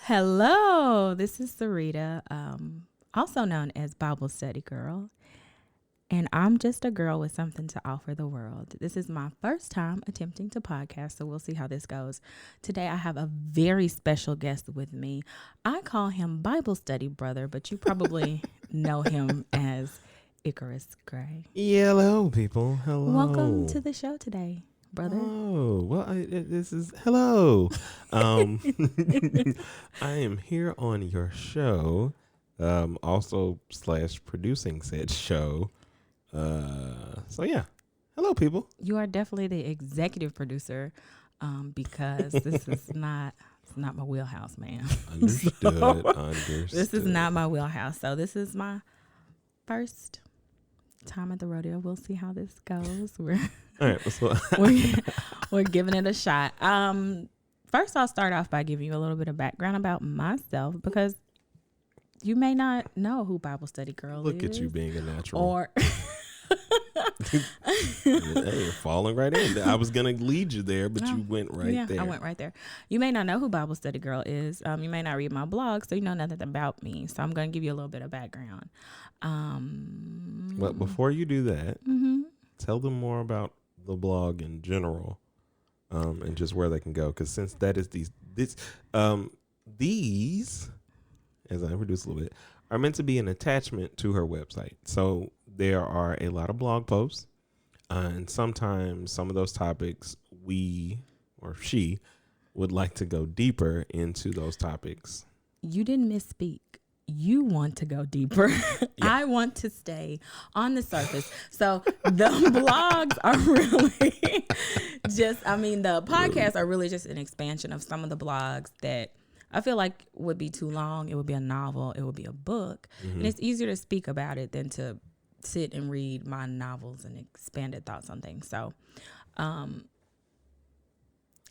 Hello, this is Sarita, also known as Bible Study Girl, and I'm just a girl with something to offer the world. This is my first time attempting to podcast, so we'll see how this goes. Today, I have a very special guest with me. I call him Bible Study Brother, but you probably know him as Icarus Gray. Hello, people. Hello. Welcome to the show today, brother. Oh, well, this is hello. I am here on your show, also / producing said show. So yeah, hello, people. You are definitely the executive producer, because this is not my wheelhouse, man. Understood. Understood. This is not my wheelhouse. So this is my first time at the rodeo. We'll see how this goes. All right. We're giving it a shot. First, I'll start off by giving you a little bit of background about myself because you may not know who Bible Study Girl is. Look at you being a natural. Or Hey, you're falling right in. I was gonna lead you there, but you went right there. I went right there. You may not know who Bible Study Girl is. You may not read my blog, so you know nothing about me. So I'm going to give you a little bit of background. But before you do that, tell them more about the blog in general, and just where they can go. Because since that is these, as I introduce a little bit, are meant to be an attachment to her website. So there are a lot of blog posts, and sometimes some of those topics we or she would like to go deeper into those topics. You didn't misspeak. You want to go deeper. Yeah. I want to stay on the surface. So the blogs are really the podcasts are really just an expansion of some of the blogs that I feel like would be too long. It would be a novel. It would be a book. And it's easier to speak about it than to sit and read my novels and expanded thoughts on things. So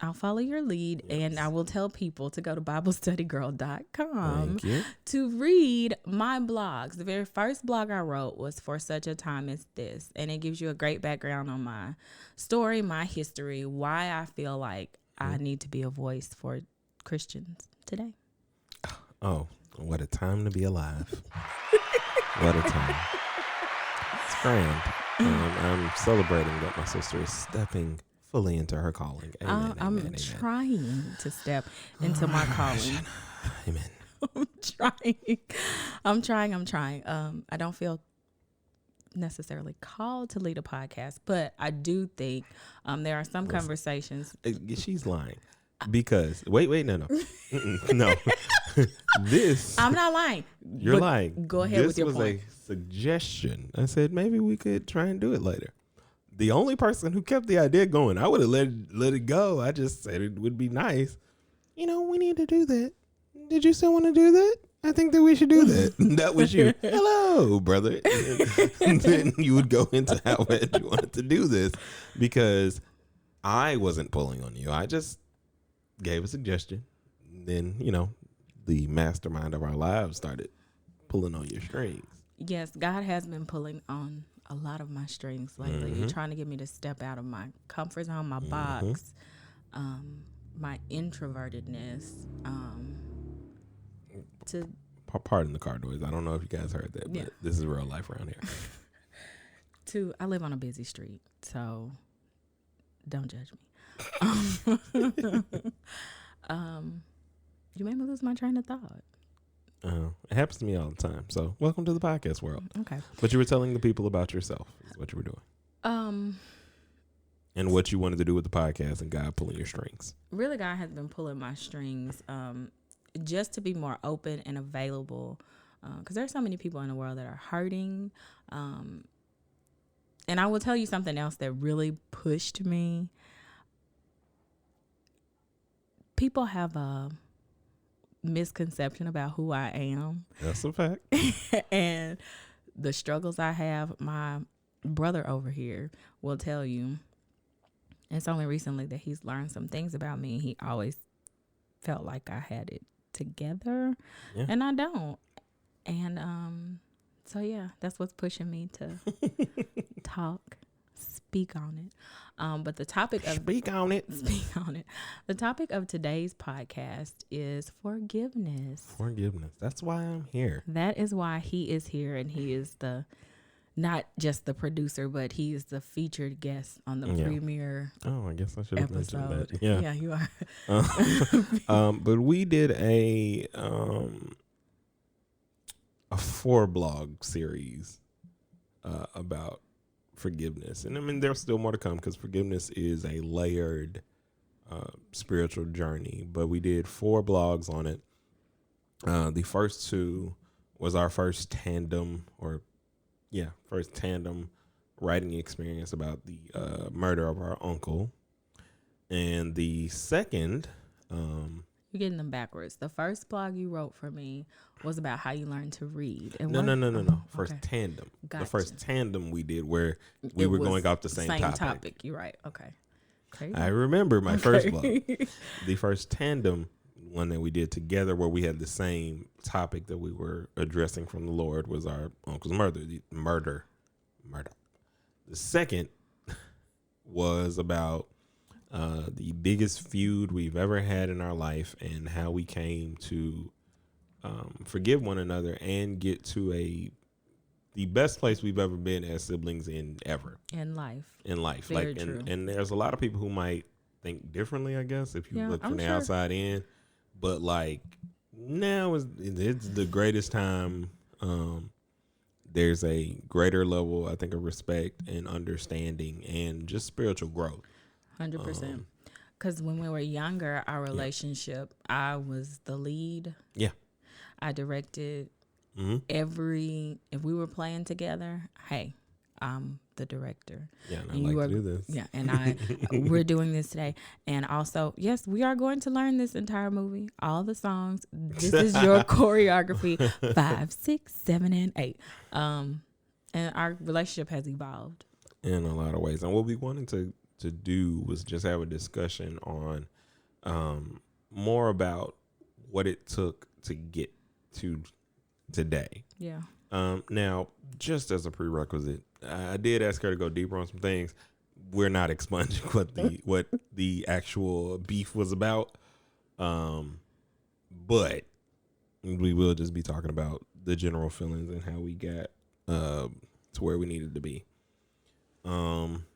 I'll follow your lead, and I will tell people to go to BibleStudyGirl.com to read my blogs. The very first blog I wrote was For Such a Time as This, and it gives you a great background on my story, my history, why I feel like I need to be a voice for Christians today. Oh, what a time to be alive. What a time. It's grand. I'm celebrating that my sister is stepping fully into her calling. Amen, I'm amen. trying to step into my calling. Amen. I'm trying. I don't feel necessarily called to lead a podcast, but I do think there are some conversations. She's lying. Because wait, no. No. I'm not lying. You're lying. Go ahead with your point. This was a suggestion. I said maybe we could try and do it later. The only person who kept the idea going, I would have let it go. I just said it would be nice. We need to do that. Did you still want to do that? I think that we should do that. That was you. Hello, brother. And then you would go into how bad you wanted to do this because I wasn't pulling on you. I just gave a suggestion. Then, the mastermind of our lives started pulling on your strings. Yes, God has been pulling on a lot of my strings lately. You're trying to get me to step out of my comfort zone, my box, my introvertedness. Pardon the car noise. I don't know if you guys heard that, but this is real life around here. I live on a busy street, so don't judge me. You made me lose my train of thought. It happens to me all the time. So welcome to the podcast world. Okay. But you were telling the people about yourself is what you were doing. And what you wanted to do with the podcast and God pulling your strings. Really, God has been pulling my strings just to be more open and available. Because there are so many people in the world that are hurting. And I will tell you something else that really pushed me. People have a misconception about who I am. That's a fact. And the struggles I have, my brother over here will tell you. It's only recently that he's learned some things about me. He always felt like I had it together, and I don't. And so yeah, that's what's pushing me to talk, speak on it. But the topic of Speak on it. speak on it. The topic of today's podcast is forgiveness. Forgiveness. That's why I'm here. That is why he is here, and he is the not just the producer, but he is the featured guest on the premiere Oh, I guess I should have mentioned episode. that. Yeah. Yeah, you are. But we did a 4-blog series about forgiveness, and I mean there's still more to come because forgiveness is a layered spiritual journey. But we did 4 blogs on it. The first 2 was our first tandem writing experience about the murder of our uncle, and the second. You're getting them backwards. The first blog you wrote for me was about how you learned to read. And No. First okay. tandem. Gotcha. The first tandem we did where we were going off the same topic. You're right. Okay. I remember my first blog. The first tandem one that we did together where we had the same topic that we were addressing from the Lord was our uncle's murder. The second was about the biggest feud we've ever had in our life and how we came to forgive one another and get to the best place we've ever been as siblings in life. Very true. And there's a lot of people who might think differently, I guess, if you look from the outside in. But like now it's the greatest time. There's a greater level, I think, of respect and understanding and just spiritual growth. 100%. Because when we were younger, our relationship, I was the lead. Yeah. I directed if we were playing together, hey, I'm the director. Yeah, and I like to do this. Yeah, and we're doing this today. And also, yes, we are going to learn this entire movie, all the songs. This is your choreography, 5, 6, 7, and 8. And our relationship has evolved in a lot of ways. And what we wanted to do was just have a discussion on more about what it took to get to today. Yeah. Now, just as a prerequisite, I did ask her to go deeper on some things. We're not expunging what the actual beef was about, but we will just be talking about the general feelings and how we got to where we needed to be.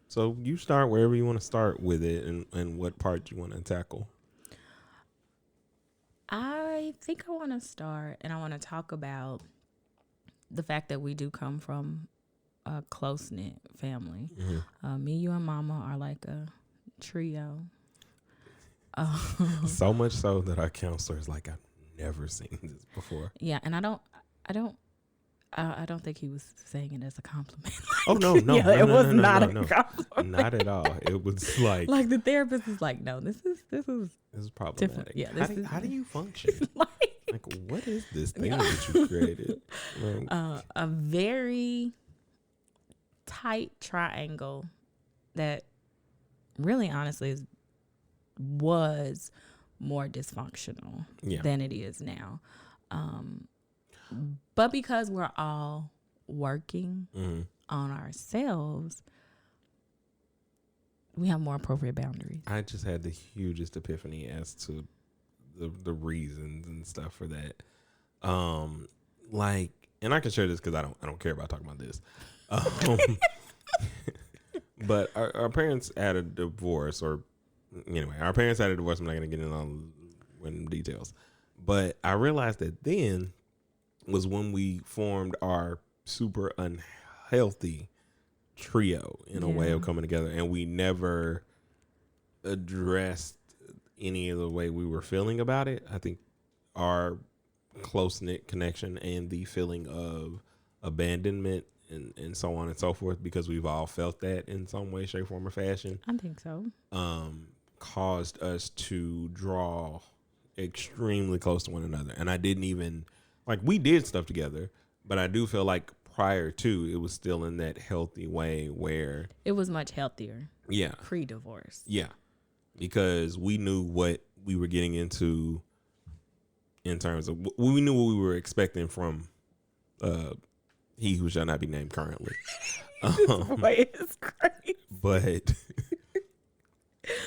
So you start wherever you want to start with it, and what part you want to tackle. I think I want to start, and I want to talk about the fact that we do come from a close-knit family. Mm-hmm. Me, you, and Mama are like a trio. So much so that our counselor is like, I've never seen this before. Yeah, and I don't think he was saying it as a compliment. Oh no, it was not a compliment. Not at all. It was like the therapist is like, no, this is problematic. Yeah, how do you function? Like, what is this thing that you created? A very tight triangle that really, honestly, was more dysfunctional than it is now. But because we're all working on ourselves, we have more appropriate boundaries. I just had the hugest epiphany as to the reasons and stuff for that. And I can share this because I don't care about talking about this. But our parents had a divorce, or anyway, our parents had a divorce. I'm not going to get into all the details, but I realized that then was when we formed our super unhealthy trio in a way of coming together, and we never addressed any of the way we were feeling about it. I think our close-knit connection and the feeling of abandonment and so on and so forth, because we've all felt that in some way, shape, form, or fashion. I think so. Caused us to draw extremely close to one another. And I didn't even, we did stuff together, but I do feel like prior to, it was still in that healthy way where it was much healthier. Yeah. Pre-divorce. Yeah. Because we knew what we were getting into in terms of, we knew what we were expecting from he who shall not be named currently. This boy is crazy. But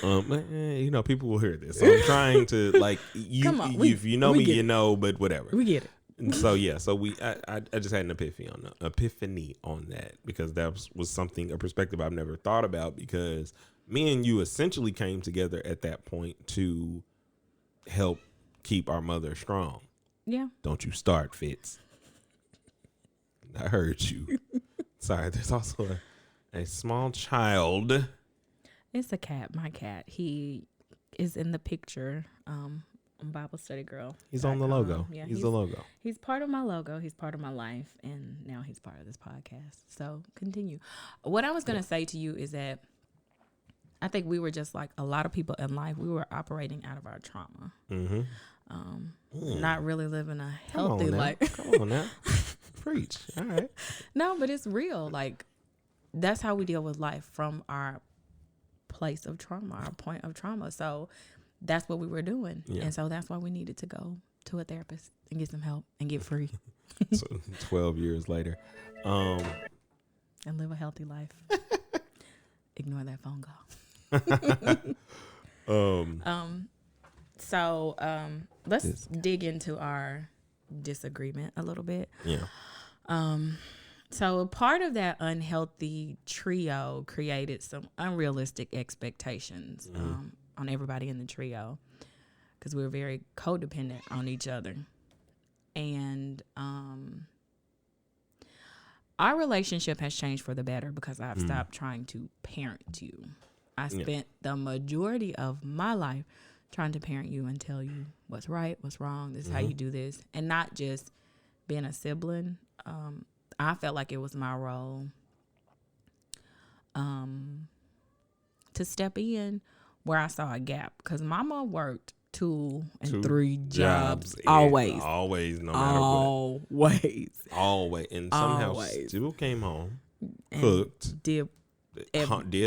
you know, people will hear this. So I'm trying to like you. Come on, if you know me, you it. know. But whatever. We get it. And so yeah, so I just had an epiphany on that because that was something, a perspective I've never thought about, because me and you essentially came together at that point to help keep our mother strong. Yeah. Don't you start, Fitz. I heard you. Sorry, there's also a small child. It's a cat. My cat. He is in the picture. Bible Study Girl. He's on the logo. Yeah, he's the logo. He's part of my logo. He's part of my life, and now he's part of this podcast. So continue. What I was gonna say to you is that I think we were just like a lot of people in life. We were operating out of our trauma. Mm-hmm. Not really living a healthy life. Come on now. Preach. All right. No, but it's real. Like, that's how we deal with life, from our place of trauma, our point of trauma. So that's what we were doing. Yeah. And so that's why we needed to go to a therapist and get some help and get free. So 12 years later. And live a healthy life. Ignore that phone call. So let's dig into our disagreement a little bit. Yeah. So part of that unhealthy trio created some unrealistic expectations on everybody in the trio, because we were very codependent on each other. And our relationship has changed for the better because I've stopped trying to parent you. I spent the majority of my life trying to parent you and tell you what's right, what's wrong, this is how you do this, and not just being a sibling. I felt like it was my role to step in where I saw a gap, because Mama worked 2 and 3 jobs always, no matter what, always, and somehow still came home, cooked, did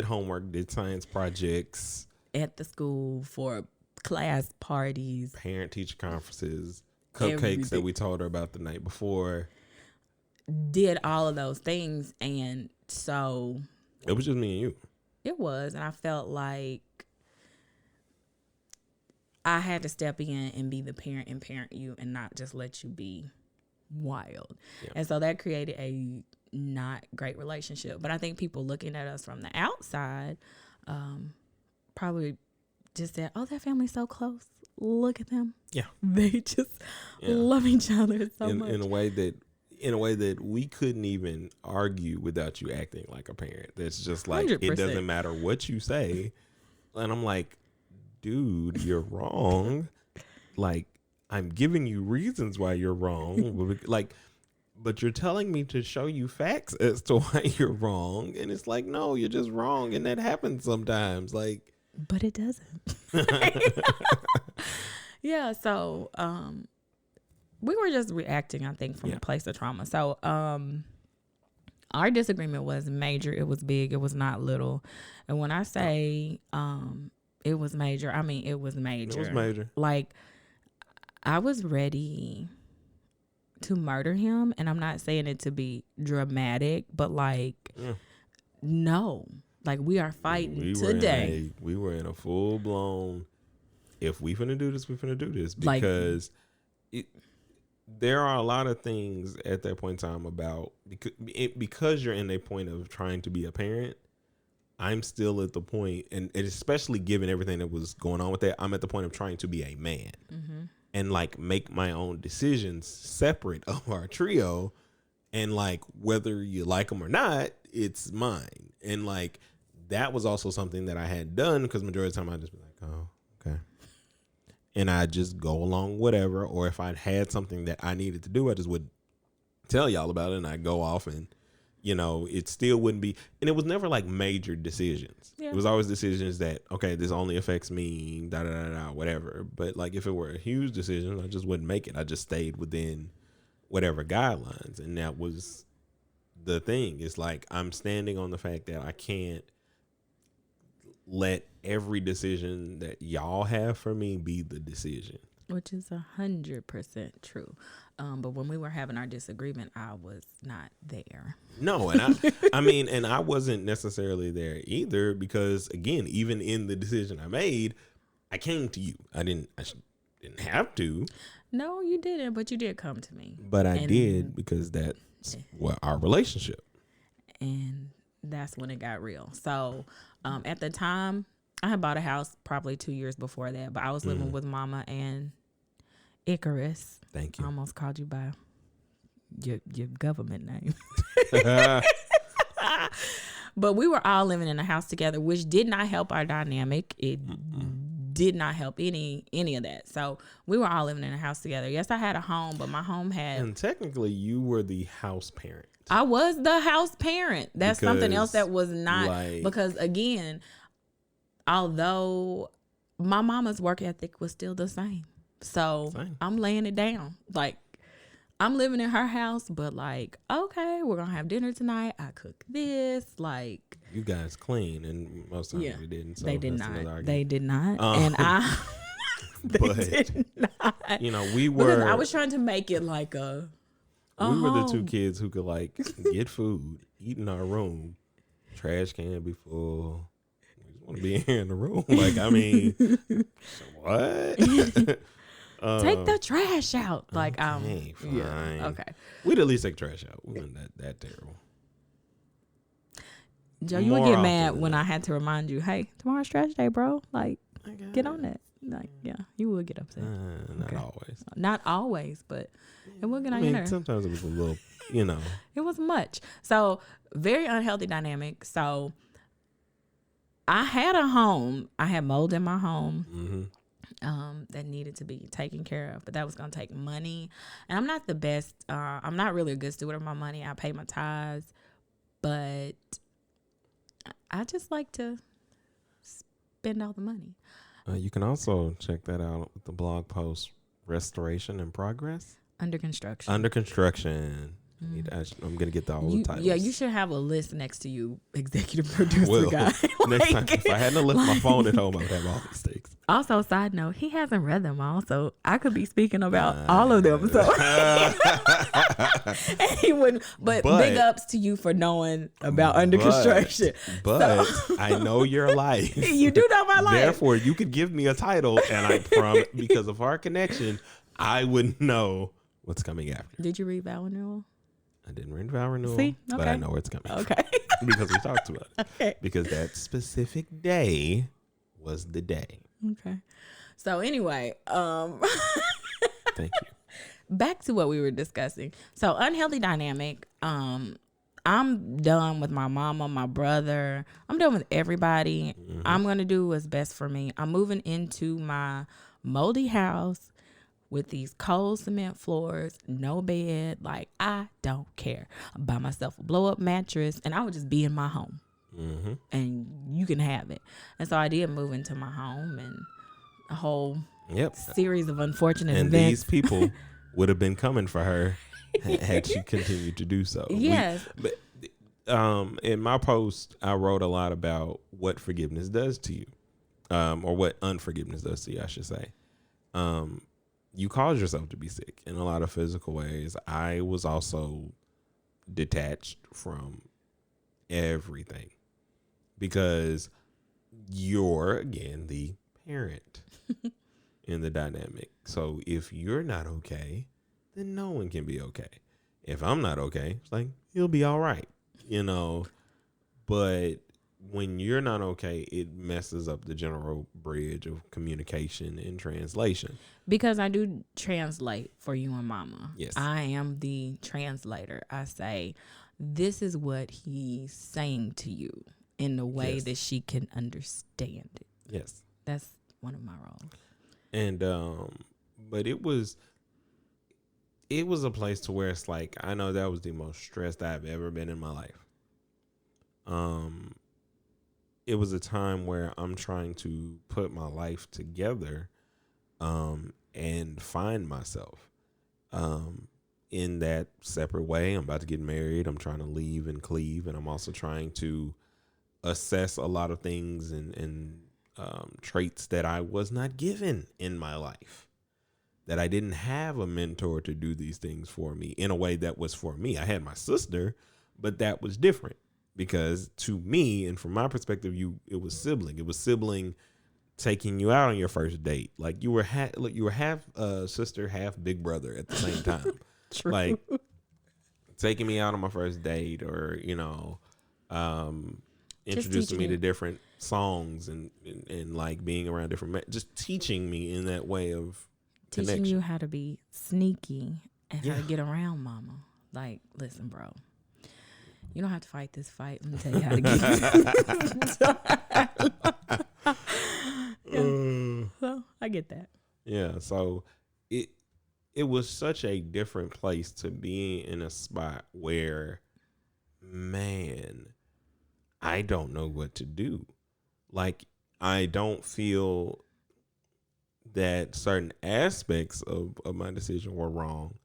homework, did science projects at the school, for class parties, parent teacher conferences, cupcakes that we told her about the night before. Did all of those things, and so it was just me and you. It was, and I felt like I had to step in and be the parent and parent you, and not just let you be wild. Yeah. And so that created a not great relationship. But I think people looking at us from the outside probably just said, "Oh, that family's so close. Look at them. Yeah, they just love each other so much." In a way that we couldn't even argue without you acting like a parent. That's just like 100%. It doesn't matter what you say. And I'm like, dude, you're wrong. Like, I'm giving you reasons why you're wrong. But you're telling me to show you facts as to why you're wrong. And it's like, no, you're just wrong. And that happens sometimes. Like, but it doesn't. Yeah. So, we were just reacting, I think, from a place of trauma. So our disagreement was major. It was big. It was not little. And when I say it was major, I mean it was major. It was major. Like, I was ready to murder him. And I'm not saying it to be dramatic, but no. Like, we are fighting today. We were in a full-blown, if we finna do this, we finna do this. Because there are a lot of things at that point in time about, because you're in a point of trying to be a parent, I'm still at the point, and especially given everything that was going on with that, I'm at the point of trying to be a man and make my own decisions separate of our trio, and whether you like them or not, it's mine. And that was also something that I had done, because majority of the time I'd just be like, oh, okay. And I just go along whatever, or if I had something that I needed to do, I just would tell y'all about it, and I'd go off, and it still wouldn't be, and it was never major decisions. Yeah. It was always decisions that, okay, this only affects me, whatever. But if it were a huge decision, I just wouldn't make it. I just stayed within whatever guidelines, and that was the thing. It's I'm standing on the fact that I can't let every decision that y'all have for me be the decision. which is 100% true. But when we were having our disagreement, I was not there. No, and I mean, and I wasn't necessarily there either because, again, even in the decision I made, I came to you. I didn't have to. No, you didn't, but you did come to me. But I did because that's our relationship. And that's when it got real. So at the time, I had bought a house probably 2 years before that, but I was living with Mama and Icarus. Thank you. I almost called you by your government name. But we were all living in a house together, which did not help our dynamic. It did not help any of that. So we were all living in a house together. Yes, I had a home, but my home had... And technically, you were the house parent. I was the house parent. That's something else that was not... because, again, although my mama's work ethic was still the same. So I'm laying it down. Like, I'm living in her house, but like, okay, we're going to have dinner tonight. I cook this. Like, you guys clean, and most times they didn't. So they did not. They did not. And they did not. You know, we were. Because I was trying to make it like a we were the two kids who could like get food, eat in our room, trash can be full. We just want to be here in the room. Like, I mean, what? Take the trash out. Like, fine. Yeah, okay. We'd at least take trash out. We weren't that terrible. Joe, you would get mad when I had to remind you, hey, tomorrow's trash day, bro. Like, get on that. Like, yeah, you would get upset. Not always. Not always, but it would get on your nerves. Sometimes it was a little, you know. It was much. So, very unhealthy dynamic. So, I had a home. I had mold in my home. That needed to be taken care of, but that was going to take money. And I'm not the best. I'm not really a good steward of my money. I pay my tithes, but I just like to spend all the money. You can also check that out with the blog post, Restoration in Progress. Under construction. Under construction. I'm going to get all the titles. Yeah, you should have a list next to you, executive producer guy. Next time, if I hadn't left my phone at home, I would have all these things. Also, side note, he hasn't read them all, so I could be speaking about all of them. So and he wouldn't. But big ups to you for knowing about under construction. But I know your life. You do know my life. Therefore, you could give me a title, and I promise, because of our connection, I would know what's coming after. Did you read Vow Renewal? I didn't read Vow Renewal, See? Okay. but I know where it's coming from. Because we talked about it. Okay. Because that specific day was the day. Okay. So anyway, thank you. Back to what we were discussing. So unhealthy dynamic. I'm done with my mama, my brother. I'm done with everybody. I'm going to do what's best for me. I'm moving into my moldy house with these cold cement floors, no bed. Like, I don't care. I buy myself a blow up mattress and I would just be in my home. And you can have it. And so I did move into my home, and a whole series of unfortunate events. And these people would have been coming for her had she continued to do so. Yes. In my post, I wrote a lot about what forgiveness does to you, or what unforgiveness does to you, I should say. You cause yourself to be sick in a lot of physical ways. I was also detached from everything because you're, again, the parent in the dynamic. So if you're not okay, then no one can be okay. If I'm not okay, it's like, he'll be all right, you know. But when you're not okay, it messes up the general bridge of communication and translation. Because I do translate for you and mama. Yes. I am the translator. I say, this is what he's saying to you in the way that she can understand it. Yes. That's one of my roles. And, but it was a place to where it's like, I know that was the most stressed I've ever been in my life. It was a time where I'm trying to put my life together, and find myself, in that separate way. I'm about to get married. I'm trying to leave and cleave. And I'm also trying to assess a lot of things and traits that I was not given in my life. that I didn't have a mentor to do these things for me in a way that was for me. I had my sister, but that was different because to me and from my perspective, it was sibling. It was sibling taking you out on your first date. Like you were half sister, half big brother at the same time. True. Like taking me out on my first date, or introducing me to different songs and like being around different just teaching me in that way of teaching connection. you how to be sneaky and how to get around mama. Like, listen, bro, you don't have to fight this fight. Let me tell you how to get So I get that. Yeah, so it was such a different place to be in a spot where, man, I don't know what to do. Like, I don't feel that certain aspects of my decision were wrong.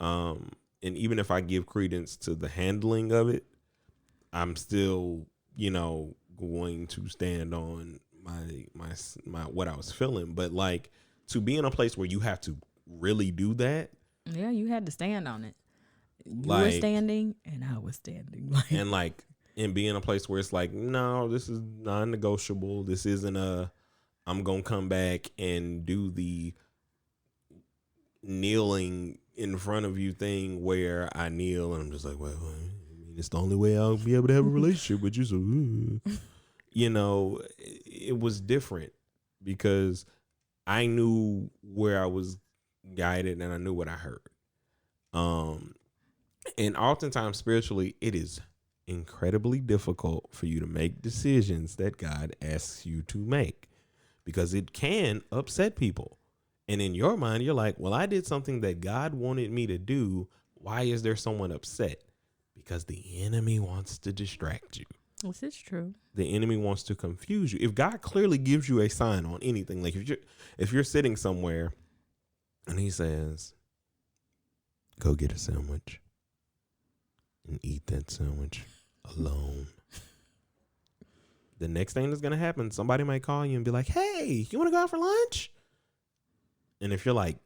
And even if I give credence to the handling of it, I'm still, going to stand on my what I was feeling. But like, to be in a place where you have to really do that. Yeah, you had to stand on it. You like, were standing and I was standing. And be in a place where it's like, no, this is non-negotiable. This isn't I'm going to come back and do the kneeling in front of you thing where I kneel and I'm just like, well, it's the only way I'll be able to have a relationship with you. So, it was different because I knew where I was guided and I knew what I heard. And oftentimes spiritually, it is incredibly difficult for you to make decisions that God asks you to make because it can upset people. And in your mind, you're like, well, I did something that God wanted me to do. Why is there someone upset? Because the enemy wants to distract you. This is true. The enemy wants to confuse you. If God clearly gives you a sign on anything, like if you're sitting somewhere and he says, go get a sandwich and eat that sandwich alone. The next thing that's going to happen, somebody might call you and be like, hey, you want to go out for lunch? And if you're like,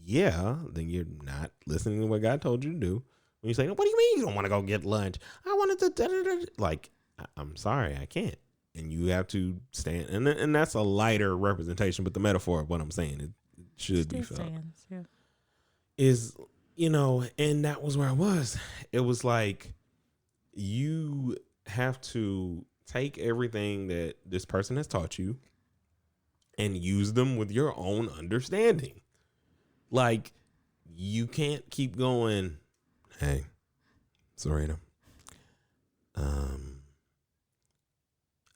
yeah, then you're not listening to what God told you to do. When you say, what do you mean you don't want to go get lunch? I wanted to, like, I'm sorry, I can't. And you have to stand. And that's a lighter representation, but the metaphor of what I'm saying, it should be felt. Yeah. Is, and that was where I was. It was like, you have to take everything that this person has taught you and use them with your own understanding. Like, you can't keep going, hey, Serena,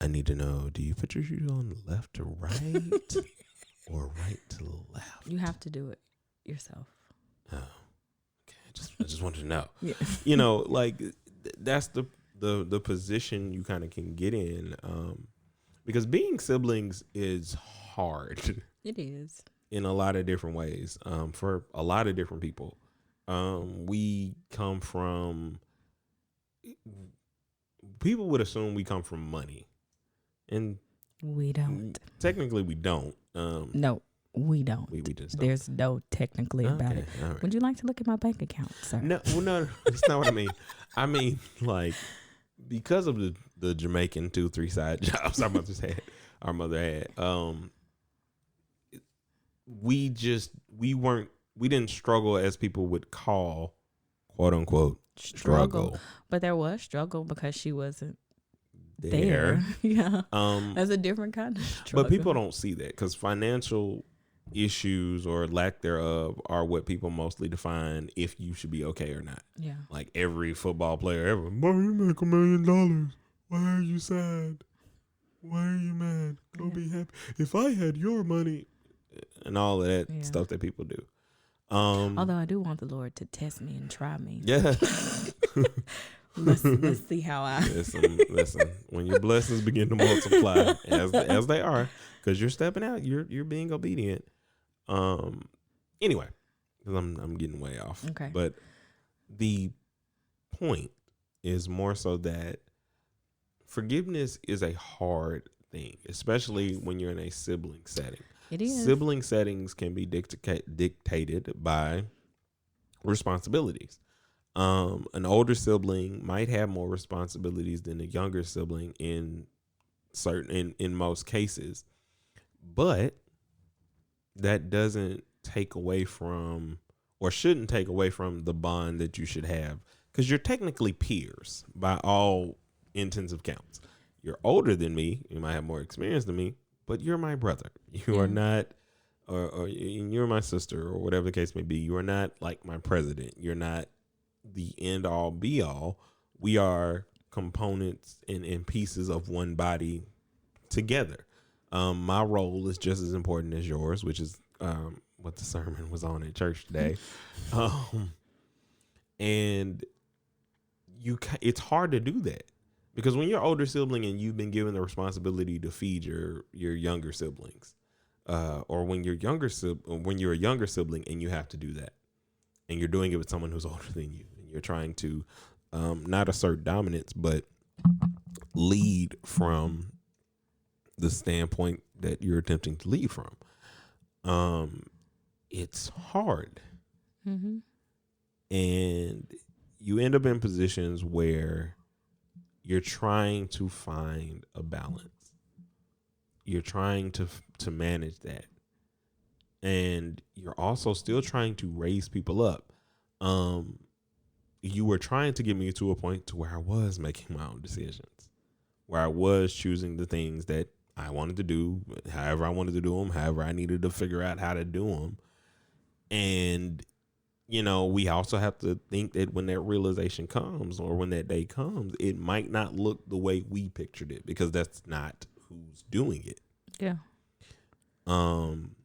I need to know, do you put your shoes on left to right or right to left? You have to do it yourself. Oh, okay. I just wanted to know. Yeah. Like, that's the position you kind of can get in, because being siblings is hard. It is. In a lot of different ways, for a lot of different people. We come from, people would assume we come from money. And we don't. Technically, we don't. No, we don't. We just don't. There's no technically about it. Right. Would you like to look at my bank account, sir? No, that's not what I mean. I mean, like, because of the Jamaican 2-3 side jobs our mother had, we didn't struggle as people would call, quote unquote, struggle. But there was struggle because she wasn't there. Yeah. That's a different kind of struggle. But people don't see that because financial issues or lack thereof are what people mostly define if you should be okay or not. Yeah. Like every football player ever, you make $1 million. Why are you sad? Why are you mad? Go be happy. If I had your money, and all of that stuff that people do. Although I do want the Lord to test me and try me. Yeah. let's see how I listen. When your blessings begin to multiply, as they are, because you're stepping out, you're being obedient. Anyway, because I'm getting way off. Okay. But the point is more so that forgiveness is a hard thing, especially when you're in a sibling setting. It is. Sibling settings can be dictated by responsibilities. An older sibling might have more responsibilities than a younger sibling in most cases, but that doesn't take away from, or shouldn't take away from, the bond that you should have, because you're technically peers by all intents and counts. You're older than me, you might have more experience than me, but you're my brother. You are not, or you're my sister, or whatever the case may be. You are not like my president. You're not the end all be all. We are components and pieces of one body together. My role is just as important as yours, which is what the sermon was on at church today. And it's hard to do that, because when you're older sibling and you've been given the responsibility to feed your younger siblings, or when you're a younger sibling and you have to do that, and you're doing it with someone who's older than you, and you're trying to not assert dominance, but lead from the standpoint that you're attempting to lead from. It's hard. Mm-hmm. And you end up in positions where you're trying to find a balance. You're trying to manage that. And you're also still trying to raise people up. You were trying to get me to a point to where I was making my own decisions, where I was choosing the things that I wanted to do, however I wanted to do them, however I needed to figure out how to do them. And, we also have to think that when that realization comes, or when that day comes, it might not look the way we pictured it, because that's not who's doing it. Yeah. And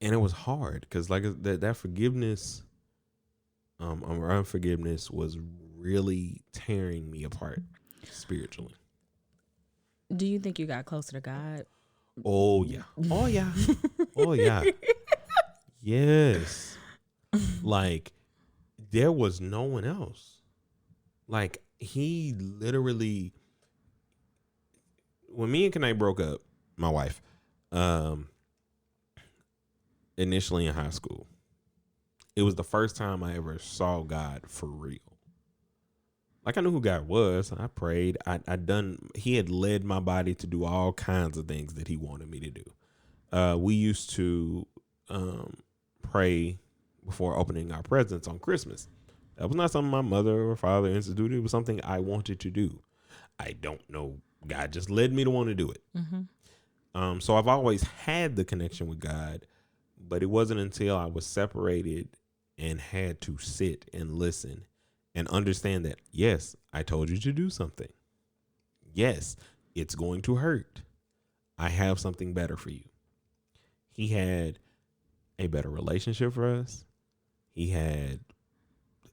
it was hard, because like that forgiveness, or unforgiveness, was really tearing me apart spiritually. Do you think you got closer to God? Oh yeah. Oh yeah. Oh yeah. Yes. Like, there was no one else. Like, he literally, when me and Kanae broke up, my wife, initially in high school, it was the first time I ever saw God for real. Like, I knew who God was. I prayed. He had led my body to do all kinds of things that he wanted me to do. We used to pray before opening our presents on Christmas. That was not something my mother or father instituted. It was something I wanted to do. I don't know. God just led me to want to do it. Mm-hmm. So I've always had the connection with God, but it wasn't until I was separated and had to sit and listen and understand that, yes, I told you to do something. Yes, it's going to hurt. I have something better for you. He had a better relationship for us. He had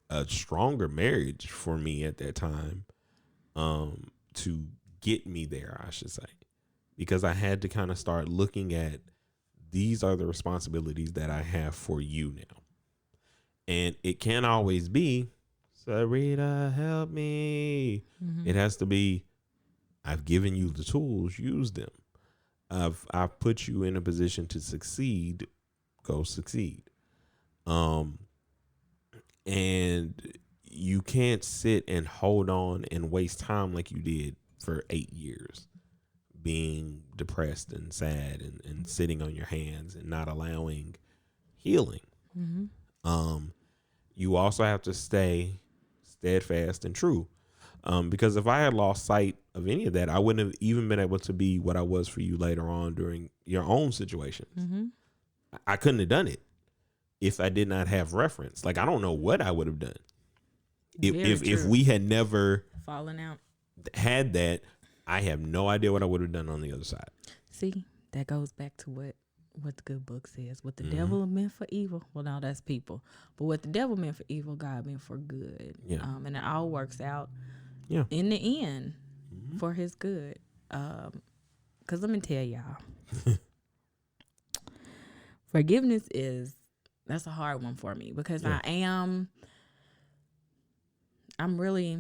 a stronger marriage for me at that time, to get me there, I should say, because I had to kind of start looking at, these are the responsibilities that I have for you now. And it can't always be, Sarita, help me. Mm-hmm. It has to be, I've given you the tools, use them. I've put you in a position to succeed, go succeed. And you can't sit and hold on and waste time like you did for 8 years, being depressed and sad and sitting on your hands and not allowing healing. Mm-hmm. You also have to stay steadfast and true. Because if I had lost sight of any of that, I wouldn't have even been able to be what I was for you later on during your own situations. Mm-hmm. I couldn't have done it if I did not have reference. Like, I don't know what I would have done if we had never fallen out, had that. I have no idea what I would have done on the other side. See, that goes back to what the good book says. What the devil meant for evil, well, now that's people. But what the devil meant for evil, God meant for good. Yeah. And it all works out in the end for his good. Because let me tell y'all, forgiveness that's a hard one for me, because I'm really,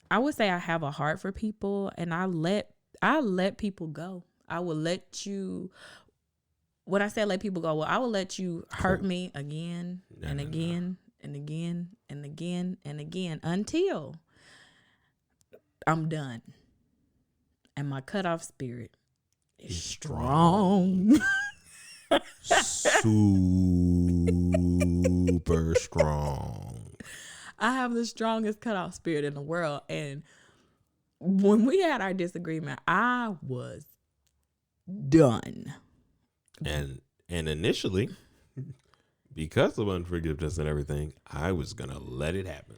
I would say I have a heart for people, and I let people go. I will let you, when I said let people go, well, I will let you hurt me again and No. again and again and again and again until I'm done. And my cutoff spirit is strong. Super strong. I have the strongest cutoff spirit in the world. And when we had our disagreement, I was done. And initially, because of unforgiveness and everything, I was gonna let it happen.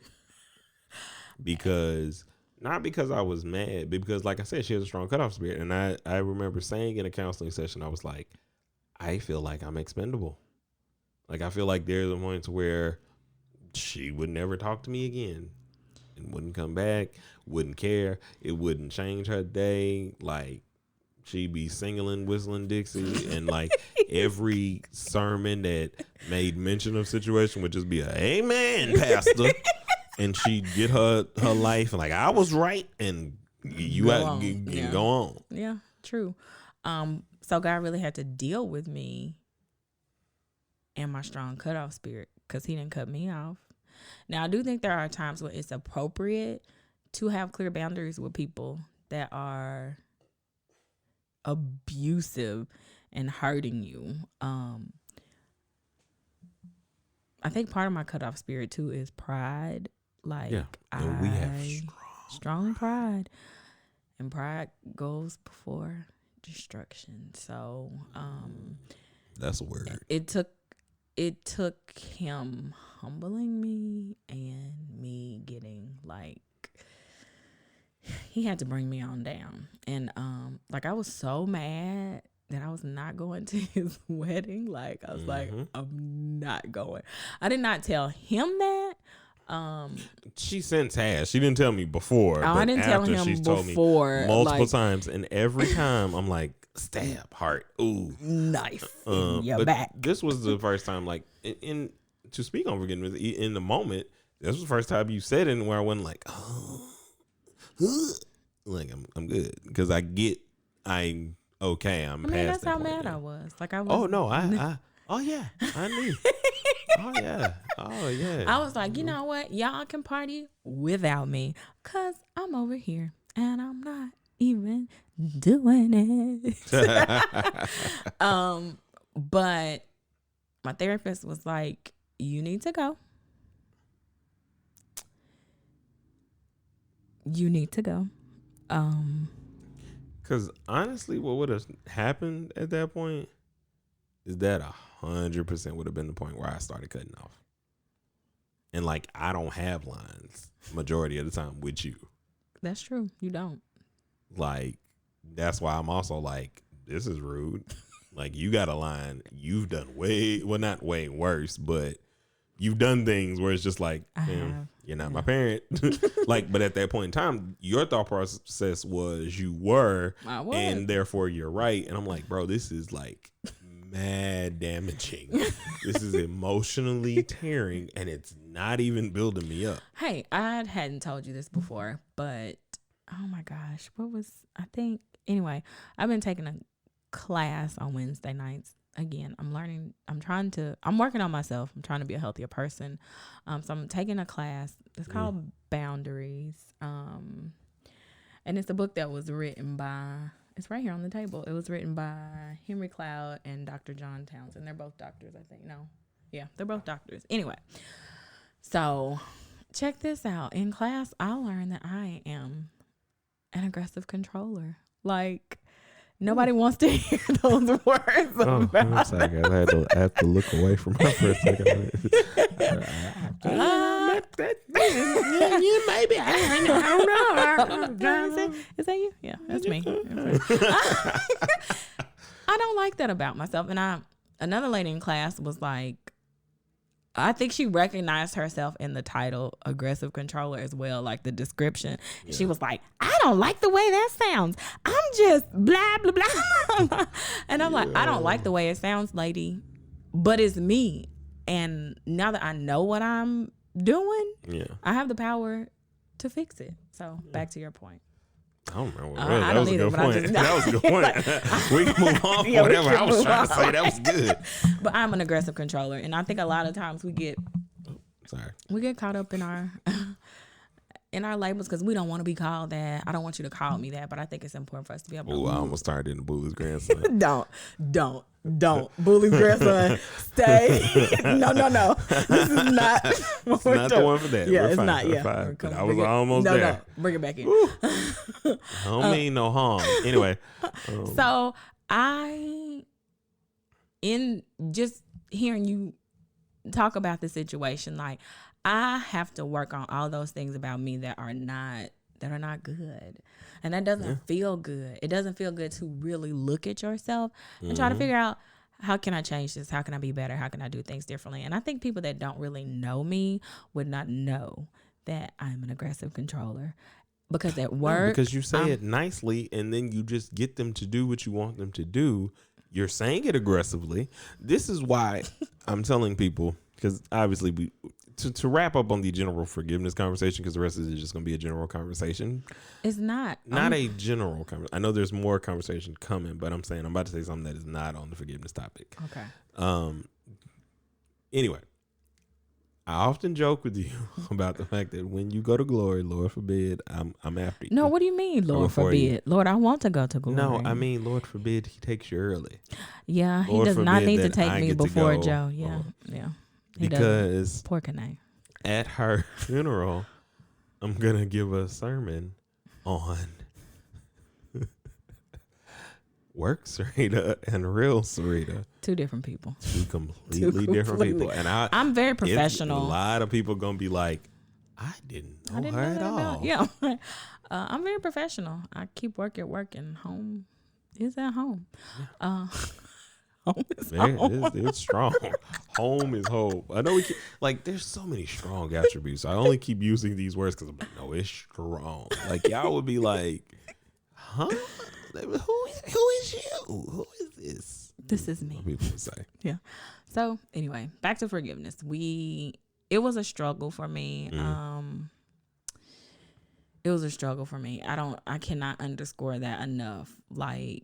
Not because I was mad, but because, like I said, she has a strong cutoff spirit. And I remember saying in a counseling session, I was like, I feel like I'm expendable. Like, I feel like there's a point where she would never talk to me again and wouldn't come back, wouldn't care. It wouldn't change her day. Like, she'd be singing and whistling Dixie, and like every sermon that made mention of situation would just be a amen, pastor. And she'd get her life and like, I was right, and you Go out on. and go on. Yeah, true. So God really had to deal with me and my strong cutoff spirit because he didn't cut me off. Now, I do think there are times when it's appropriate to have clear boundaries with people that are abusive and hurting you. I think part of my cutoff spirit too is pride. Like, Yeah, and we have strong pride, and pride goes before destruction. So that's a word. it took him humbling me and me getting like, he had to bring me on down. And like, I was so mad that I was not going to his wedding. Like, I was like, I'm not going. I did not tell him that. She since has. She didn't tell me before. But I didn't tell him she's told me before, multiple times, and every time I'm like, stab, heart, ooh, knife in your but back. This was the first time, like, in to speak on forgiveness in the moment. This was the first time you said it where I wasn't like, oh, like I'm good, because I'm okay. I'm past That's that how point mad now. I was. Like, I was. Oh no, oh yeah, I knew. Oh yeah. I was like, you know what? Y'all can party without me, cause I'm over here and I'm not even doing it. But my therapist was like, you need to go. You need to go. Because honestly, what would have happened at that point is that 100% would have been the point where I started cutting off. And like, I don't have lines majority of the time with you. That's true. You don't. Like, that's why I'm also like, this is rude. Like, you got a line. You've done not way worse, but you've done things where it's just like, you're not my parent. Like, but at that point in time, your thought process was you were, and therefore you're right. And I'm like, bro, this is like mad damaging. This is emotionally tearing, and it's not even building me up. Hey, I hadn't told you this before, but oh my gosh, anyway, I've been taking a class on Wednesday nights. Again, I'm working on myself. I'm trying to be a healthier person. So I'm taking a class. It's called Boundaries. And it's a book that was written by, it's right here on the table. It was written by Henry Cloud and Dr. John Townsend. They're both doctors, I think. No. Yeah, they're both doctors. Anyway, so check this out. In class, I learned that I am an aggressive controller. Like, nobody wants to hear those words. I'm sorry, I had to look away from her for a second. Maybe. I don't know. Is that you? Yeah, that's me. I don't like that about myself. And another lady in class was like, I think she recognized herself in the title aggressive controller as well, like the description. Yeah. She was like, I don't like the way that sounds. I'm just blah, blah, blah. And I'm like, I don't like the way it sounds, lady, but it's me. And now that I know what I'm doing, I have the power to fix it. So back to your point. I don't remember what it I was. That don't was a either, good but I point. just- That was a good point. We can move on from Yeah, we whatever can I was move trying to on. say. That was good. But I'm an aggressive controller, and I think a lot of times we get caught up in our labels because we don't want to be called that. I don't want you to call me that, but I think it's important for us to be able to. Oh, I almost started in the Bully's grandson. Don't. Bully's grandson, stay. No. This is not. It's not the one for that. Yeah, We're it's fine. not. We're Yeah, fine. Come, I was almost there. No, bring it back in. I don't mean no harm. Anyway. So in just hearing you talk about the situation, like I have to work on all those things about me that are not good. And that doesn't feel good. It doesn't feel good to really look at yourself and try to figure out, how can I change this? How can I be better? How can I do things differently? And I think people that don't really know me would not know that I'm an aggressive controller. Because at work, because you say it nicely and then you just get them to do what you want them to do. You're saying it aggressively. This is why I'm telling people, because obviously to wrap up on the general forgiveness conversation, because the rest of it is just going to be a general conversation. It's not a general conversation. I know there's more conversation coming, but I'm saying I'm about to say something that is not on the forgiveness topic. Okay. Anyway, I often joke with you about the fact that when you go to glory, Lord forbid, I'm after you. No, what do you mean, Lord forbid? Lord, I want to go to glory. No, I mean, Lord forbid he takes you early. Yeah, Lord he does not need to that take I me get to before go Joe. Yeah, on. yeah. Because poor Kanae. at her funeral, I'm going to give a sermon on work Sarita and real Sarita. Two different people. Two completely different people. And I'm very professional. A lot of people going to be like, I didn't know her at all. Yeah. I'm very professional. I keep work at work and home is at home. Yeah. Home is home. It's strong. Home is home. I know there's so many strong attributes. I only keep using these words because I'm like, no, it's strong. Like, y'all would be like, huh? Who is you? Who is this? This is me. People would say. Yeah. So anyway, back to forgiveness. It was a struggle for me. It was a struggle for me. I cannot underscore that enough. Like,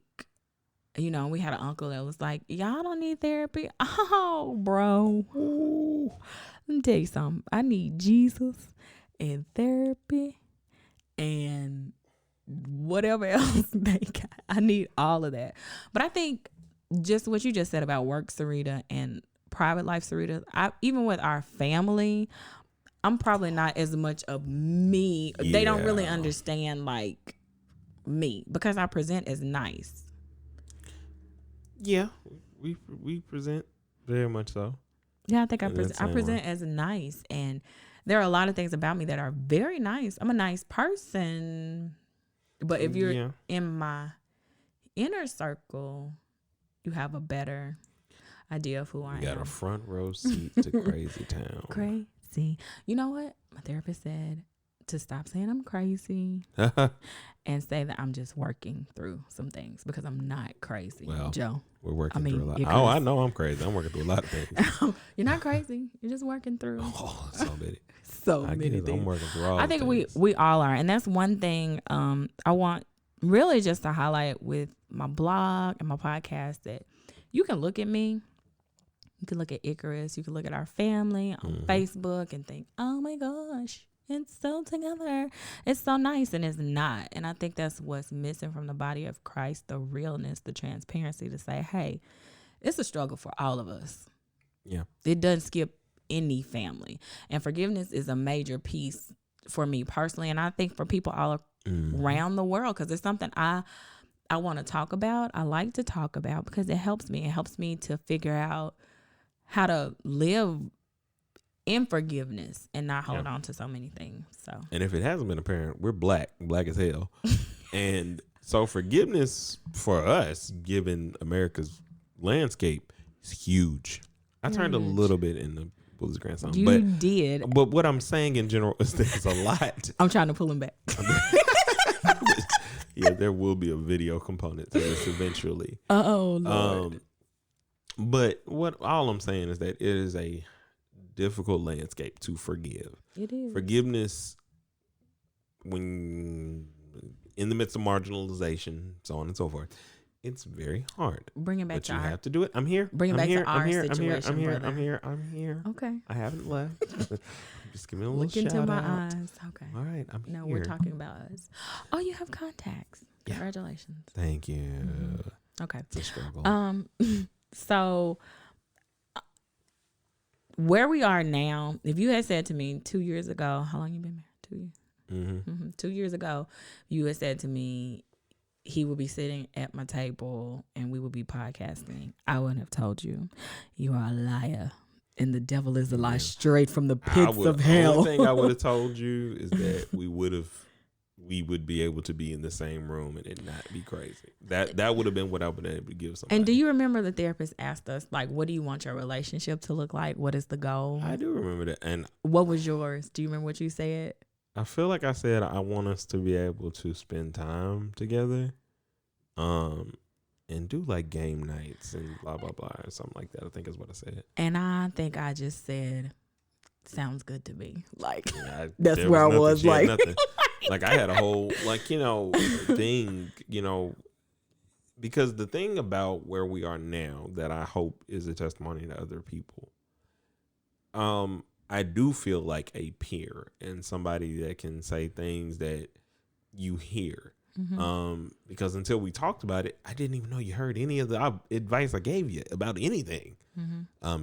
we had an uncle that was like, y'all don't need therapy. Oh, bro. Ooh. Let me tell you something. I need Jesus and therapy and whatever else they got. I need all of that. But I think just what you just said about work Sarita and private life Sarita, even with our family, I'm probably not as much of me. Yeah. They don't really understand like me because I present as nice. Yeah, we present very much so. Yeah, I think I present as nice, and there are a lot of things about me that are very nice. I'm a nice person, but if you're in my inner circle, you have a better idea of who I am. You got a front row seat to crazy town. Crazy. You know what? My therapist said to stop saying I'm crazy and say that I'm just working through some things because I'm not crazy. Well, Joe. We're working through a lot. Oh, I know I'm crazy. I'm working through a lot of things. You're not crazy. You're just working through. Oh, so many. Many things. I'm working through all I think we all are. And that's one thing I want really just to highlight with my blog and my podcast, that you can look at me. You can look at Icarus. You can look at our family on Facebook and think, oh my gosh, it's so together. It's so nice. And it's not. And I think that's what's missing from the body of Christ, the realness, the transparency to say, hey, it's a struggle for all of us. Yeah. It doesn't skip any family. And forgiveness is a major piece for me personally. And I think for people all around the world, because it's something I want to talk about. I like to talk about because it helps me. It helps me to figure out how to live in forgiveness and not hold on to so many things. So, and if it hasn't been apparent, we're black as hell. And so forgiveness for us, given America's landscape, is huge. I turned a little bit in the Bully's grandson. You did. But what I'm saying in general is there's a lot. I'm trying to pull him back. Yeah, there will be a video component to this eventually. Oh, Lord. But all I'm saying is that it is a difficult landscape to forgive. It is. Forgiveness, when in the midst of marginalization, so on and so forth. It's very hard. Bring it back but to you our. have to do it. I'm here. Bring it I'm back here. to our I'm here. situation, I'm here. brother. I'm here. I'm here. Okay. I haven't left. Just give me a little Look into shout my out. eyes. Okay. All right. I'm No, here. we're talking about us. Oh, you have contacts. Yeah. Congratulations. Thank you. Okay. It's a struggle. So where we are now, if you had said to me 2 years ago, how long you been married? 2 years. 2 years ago, you had said to me he would be sitting at my table and we would be podcasting. I wouldn't have told you. You are a liar. And the devil is a lie straight from the pits of hell. The only thing I would have told you is that we would be able to be in the same room and it not be crazy. That would have been what I would have been able to give somebody. And do you remember the therapist asked us, like, what do you want your relationship to look like? What is the goal? I do remember that. And what was yours? Do you remember what you said? I feel like I said I want us to be able to spend time together, and do like game nights and blah blah blah or something like that. I think is what I said. And I think I just said, sounds good to me. Like that's where I was. Like, like I had a whole thing, because the thing about where we are now that I hope is a testimony to other people. I do feel like a peer and somebody that can say things that you hear. Because until we talked about it, I didn't even know you heard any of the advice I gave you about anything.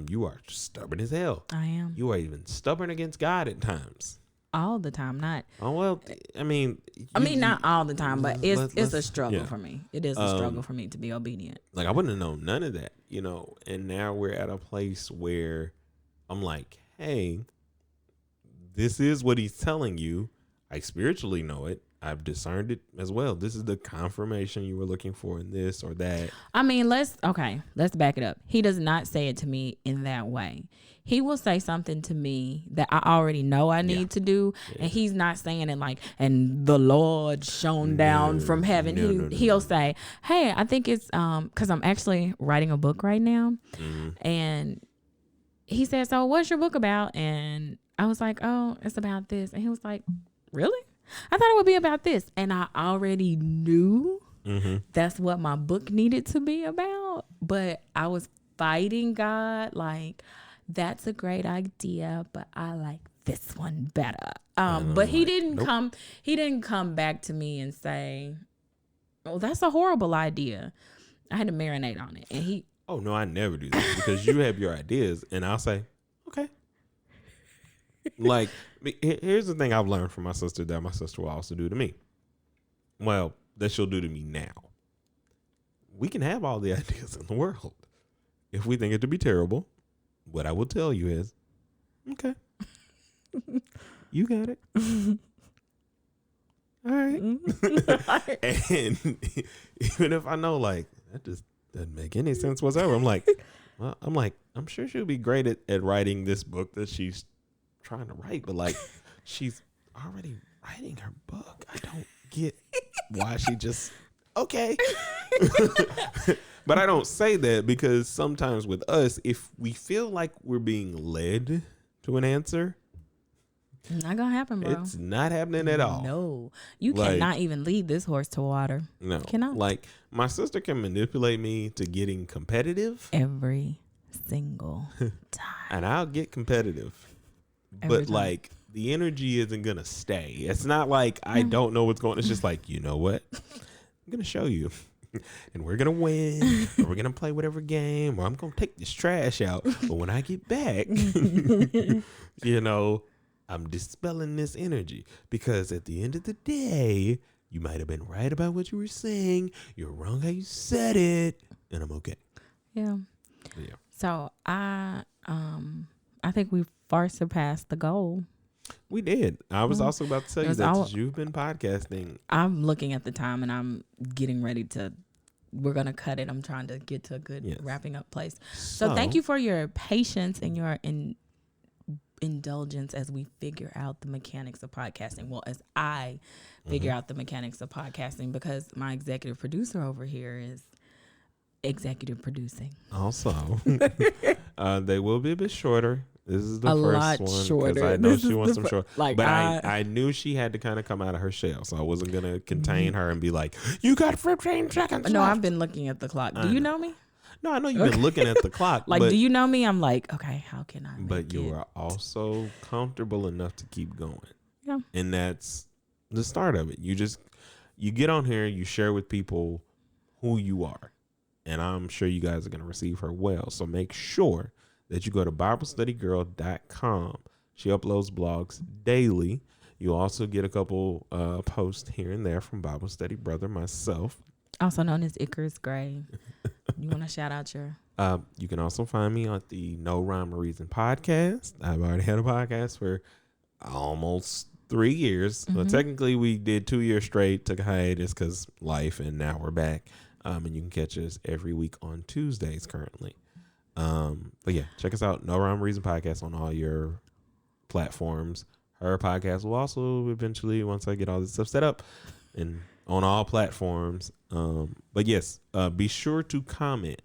You are stubborn as hell. I am. You are even stubborn against God at times. All the time, not. Oh well, I mean, not all the time, but it's a struggle for me. It is a struggle for me to be obedient. Like I wouldn't have known none of that, And now we're at a place where I'm like, hey, this is what he's telling you. I spiritually know it. I've discerned it as well. This is the confirmation you were looking for in this or that. I mean, let's back it up. He does not say it to me in that way. He will say something to me that I already know I need to do. Yeah. And he's not saying it like, and the Lord shone down from heaven. He'll say, hey, I think it's, cause I'm actually writing a book right now. And he said, so what's your book about? And I was like, oh, it's about this. And he was like, really? I thought it would be about this. And I already knew that's what my book needed to be about. But I was fighting God. Like, that's a great idea, but I like this one better. But he didn't come back to me and say, oh, that's a horrible idea. I had to marinate on it. And oh no, I never do that because you have your ideas and I'll say, okay. Like, here's the thing I've learned from my sister that my sister will also do to me. Well, that she'll do to me now. We can have all the ideas in the world. If we think it to be terrible, what I will tell you is, okay, you got it. All right. And even if I know, like, that just doesn't make any sense whatsoever, I'm sure she'll be great at writing this book that she's trying to write, but like she's already writing her book. I don't get why she just okay. But I don't say that because sometimes with us, if we feel like we're being led to an answer, not gonna happen, bro. It's not happening at all. No, you cannot even lead this horse to water. No, cannot. Like my sister can manipulate me to getting competitive every single time, and I'll get competitive. But like the energy isn't going to stay. It's not like I don't know what's going on. It's just like, you know what? I'm going to show you. And we're going to win. Or we're going to play whatever game. Or I'm going to take this trash out. But when I get back, I'm dispelling this energy. Because at the end of the day, you might have been right about what you were saying. You're wrong how you said it. And I'm okay. Yeah. So I think we've far surpassed the goal. We did. I was also about to tell you that you've been podcasting. I'm looking at the time and I'm getting ready we're going to cut it. I'm trying to get to a good wrapping up place. So thank you for your patience and your indulgence as we figure out the mechanics of podcasting. Well, as I figure out the mechanics of podcasting, because my executive producer over here is executive producing. Also, they will be a bit shorter. This is the a first lot one shorter. because I know This she is wants the some short. like, But I knew she had to kind of come out of her shell, so I wasn't gonna contain her and be like, "You got 15 seconds." No, left. I've been looking at the clock. Do I you know. know me? No, I know you've been looking at the clock, Like, but do you know me? I'm like, okay, how can I? but Make you it? are also comfortable enough to keep going. Yeah. And that's the start of it. You get on here, you share with people who you are. And I'm sure you guys are going to receive her well. So make sure that you go to BibleStudyGirl.com. She uploads blogs daily. You also get a couple posts here and there from Bible Study Brother, myself. Also known as Icarus Gray. You want to shout out your? You can also find me on the No Rhyme or Reason podcast. I've already had a podcast for almost 3 years. Well, technically, we did 2 years straight, took a hiatus because life, and now we're back. And you can catch us every week on Tuesdays currently. But yeah, check us out. No Rhyme or Reason podcast on all your platforms. Her podcast will also eventually, once I get all this stuff set up, and on all platforms. But yes, be sure to comment.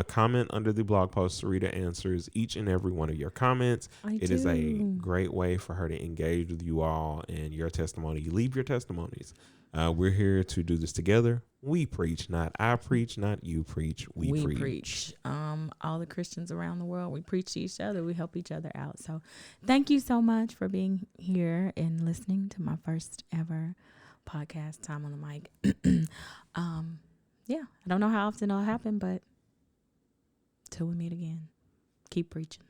Comment under the blog post. Sarita answers each and every one of your comments. It is a great way for her to engage with you all and your testimony. You leave your testimonies. We're here to do this together. We preach, not I preach, not you preach. We preach. All the Christians around the world, we preach to each other. We help each other out. So thank you so much for being here and listening to my first ever podcast, Time on the Mic. Yeah, I don't know how often it'll happen, but till we meet again, keep preaching.